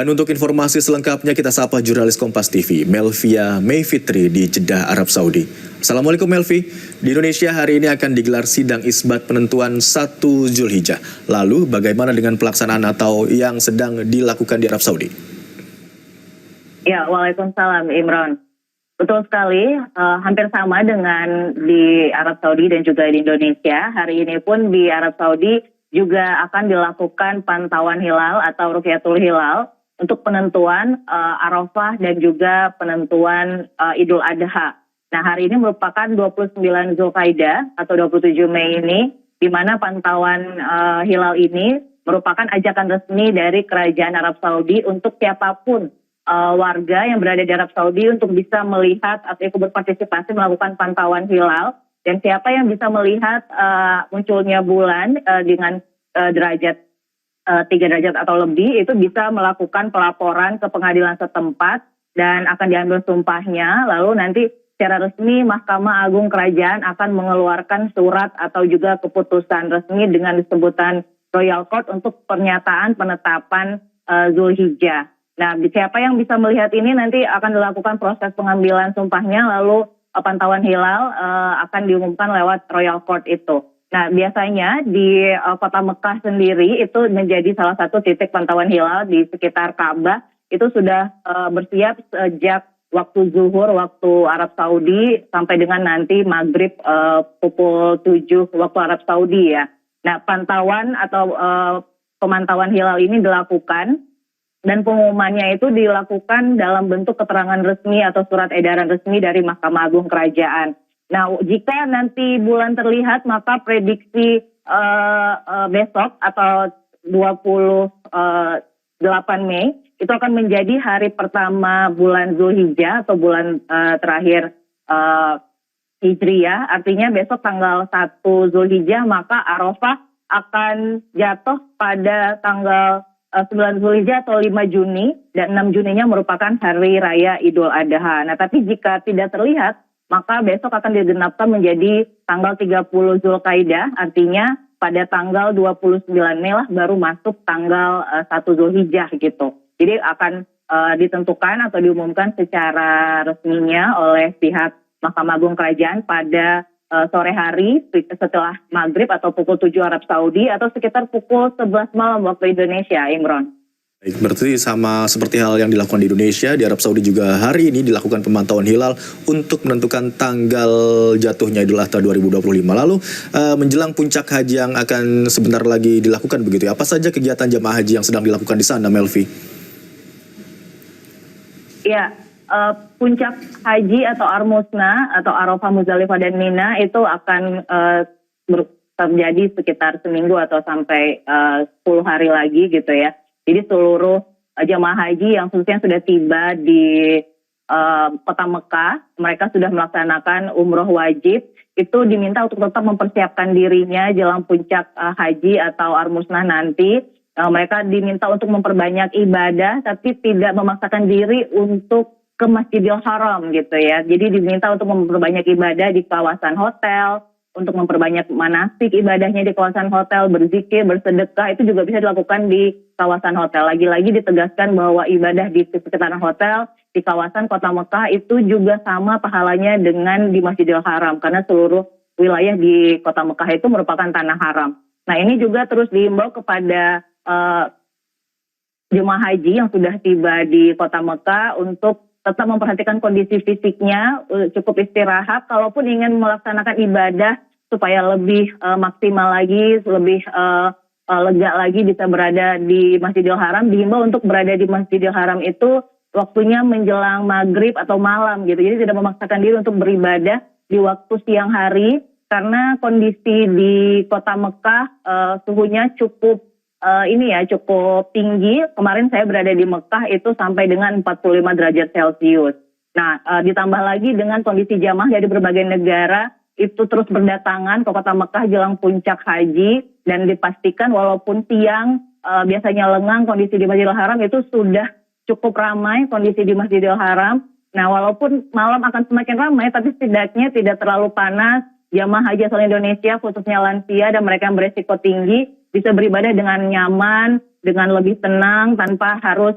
Dan untuk informasi selengkapnya kita sapa jurnalis Kompas TV, Melvia Mayfitri di Jeddah, Arab Saudi. Assalamualaikum Melvi, di Indonesia hari ini akan digelar sidang isbat penentuan 1 Zulhijjah. Lalu bagaimana dengan pelaksanaan atau yang sedang dilakukan di Arab Saudi? Ya, waalaikumsalam Imron. Betul sekali, hampir sama dengan di Arab Saudi dan juga di Indonesia. Hari ini pun di Arab Saudi juga akan dilakukan pantauan hilal atau Ruqyatul Hilal untuk penentuan Arafah dan juga penentuan Idul Adha. Nah, hari ini merupakan 29 Zulkaidah atau 27 Mei ini, di mana pantauan hilal ini merupakan ajakan resmi dari Kerajaan Arab Saudi untuk siapapun warga yang berada di Arab Saudi untuk bisa melihat atau ikut berpartisipasi melakukan pantauan hilal. Dan siapa yang bisa melihat munculnya bulan dengan derajat 3 derajat atau lebih, itu bisa melakukan pelaporan ke pengadilan setempat dan akan diambil sumpahnya. Lalu nanti secara resmi Mahkamah Agung Kerajaan akan mengeluarkan surat atau juga keputusan resmi dengan sebutan Royal Court untuk pernyataan penetapan Zulhijjah. Nah, siapa yang bisa melihat ini nanti akan dilakukan proses pengambilan sumpahnya, lalu pantauan hilal akan diumumkan lewat Royal Court itu. Nah, biasanya di kota Mekah sendiri itu menjadi salah satu titik pantauan hilal di sekitar Ka'bah. Itu sudah bersiap sejak waktu zuhur, waktu Arab Saudi, sampai dengan nanti maghrib pukul 7 waktu Arab Saudi ya. Nah, pantauan atau pemantauan hilal ini dilakukan dan pengumumannya itu dilakukan dalam bentuk keterangan resmi atau surat edaran resmi dari Mahkamah Agung Kerajaan. Nah, jika nanti bulan terlihat, maka prediksi besok atau 28 Mei itu akan menjadi hari pertama bulan Zulhijjah atau bulan terakhir Hijriyah. Artinya besok tanggal 1 Zulhijjah, maka Arafah akan jatuh pada tanggal 9 Zulhijjah atau 5 Juni, dan 6 Juninya merupakan hari raya Idul Adha. Nah, tapi jika tidak terlihat, maka besok akan digenapkan menjadi tanggal 30 Zulkaidah, artinya pada tanggal 29 Mei lah baru masuk tanggal 1 Zulhijjah gitu. Jadi akan ditentukan atau diumumkan secara resminya oleh pihak Mahkamah Agung Kerajaan pada sore hari setelah maghrib atau pukul 7 Arab Saudi atau sekitar pukul 11 malam waktu Indonesia, Imron. Baik, berarti sama seperti hal yang dilakukan di Indonesia, di Arab Saudi juga hari ini dilakukan pemantauan hilal untuk menentukan tanggal jatuhnya Idul Adha 2025. Lalu menjelang puncak haji yang akan sebentar lagi dilakukan begitu ya. Apa saja kegiatan jamaah haji yang sedang dilakukan di sana, Melvi? Ya, puncak haji atau Armusna atau Arafah, Muzdalifah dan Mina itu akan terjadi sekitar seminggu atau sampai 10 hari lagi gitu ya. Jadi seluruh jamaah haji yang khususnya sudah tiba di kota Mekah, mereka sudah melaksanakan umroh wajib, itu diminta untuk tetap mempersiapkan dirinya jelang puncak haji atau Armusna nanti. Mereka diminta untuk memperbanyak ibadah tapi tidak memaksakan diri untuk ke Masjidil Haram gitu ya. Jadi diminta untuk memperbanyak ibadah di kawasan hotel, untuk memperbanyak manasik ibadahnya di kawasan hotel, berzikir, bersedekah, itu juga bisa dilakukan di kawasan hotel. Lagi-lagi ditegaskan bahwa ibadah di sekitaran hotel, di kawasan kota Mekah itu juga sama pahalanya dengan di Masjidil Haram, karena seluruh wilayah di kota Mekah itu merupakan tanah haram. Nah, ini juga terus diimbau kepada jemaah haji yang sudah tiba di kota Mekah untuk tetap memperhatikan kondisi fisiknya, cukup istirahat. Kalaupun ingin melaksanakan ibadah supaya lebih maksimal lagi, lebih lega lagi bisa berada di Masjidil Haram, dihimbau untuk berada di Masjidil Haram itu waktunya menjelang maghrib atau malam gitu. Jadi tidak memaksakan diri untuk beribadah di waktu siang hari, karena kondisi di kota Mekah suhunya cukup cukup tinggi. Kemarin saya berada di Mekah itu sampai dengan 45 derajat Celcius. Nah, ditambah lagi dengan kondisi jamaah dari berbagai negara itu terus berdatangan ke kota Mekah jelang puncak haji, dan dipastikan walaupun siang biasanya lengang, kondisi di Masjidil Haram itu sudah cukup ramai kondisi di Masjidil Haram. Nah, walaupun malam akan semakin ramai, tapi setidaknya tidak terlalu panas. Jamaah haji asal Indonesia, khususnya lansia dan mereka yang beresiko tinggi, bisa beribadah dengan nyaman, dengan lebih tenang tanpa harus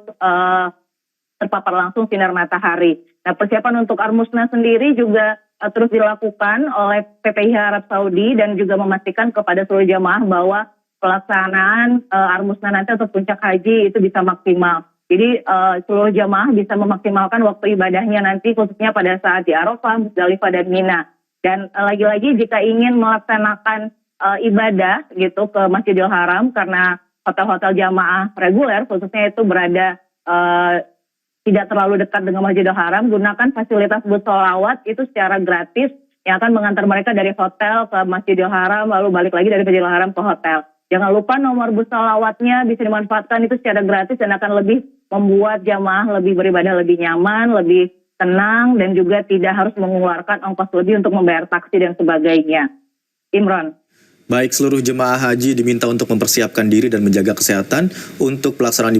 terpapar langsung sinar matahari. Nah, persiapan untuk Armusna sendiri juga terus dilakukan oleh PPIH Arab Saudi dan juga memastikan kepada seluruh jamaah bahwa pelaksanaan Armusna nanti atau puncak haji itu bisa maksimal. Jadi seluruh jamaah bisa memaksimalkan waktu ibadahnya nanti khususnya pada saat di Arafah, Musdalifah dan Mina. Dan lagi-lagi jika ingin melaksanakan ibadah gitu ke Masjidil Haram karena hotel-hotel jamaah reguler khususnya itu berada tidak terlalu dekat dengan Masjidil Haram, gunakan fasilitas bus sholawat itu secara gratis yang akan mengantar mereka dari hotel ke Masjidil Haram lalu balik lagi dari Masjidil Haram ke hotel. Jangan lupa nomor bus sholawatnya bisa dimanfaatkan itu secara gratis dan akan lebih membuat jamaah lebih beribadah lebih nyaman, lebih tenang dan juga tidak harus mengeluarkan ongkos lebih untuk membayar taksi dan sebagainya. Imron. Baik, seluruh jemaah haji diminta untuk mempersiapkan diri dan menjaga kesehatan untuk pelaksanaan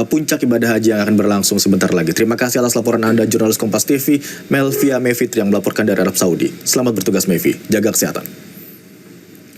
puncak ibadah haji yang akan berlangsung sebentar lagi. Terima kasih atas laporan Anda, jurnalis Kompas TV, Melvia Mevitri yang melaporkan dari Arab Saudi. Selamat bertugas Mevi, jaga kesehatan.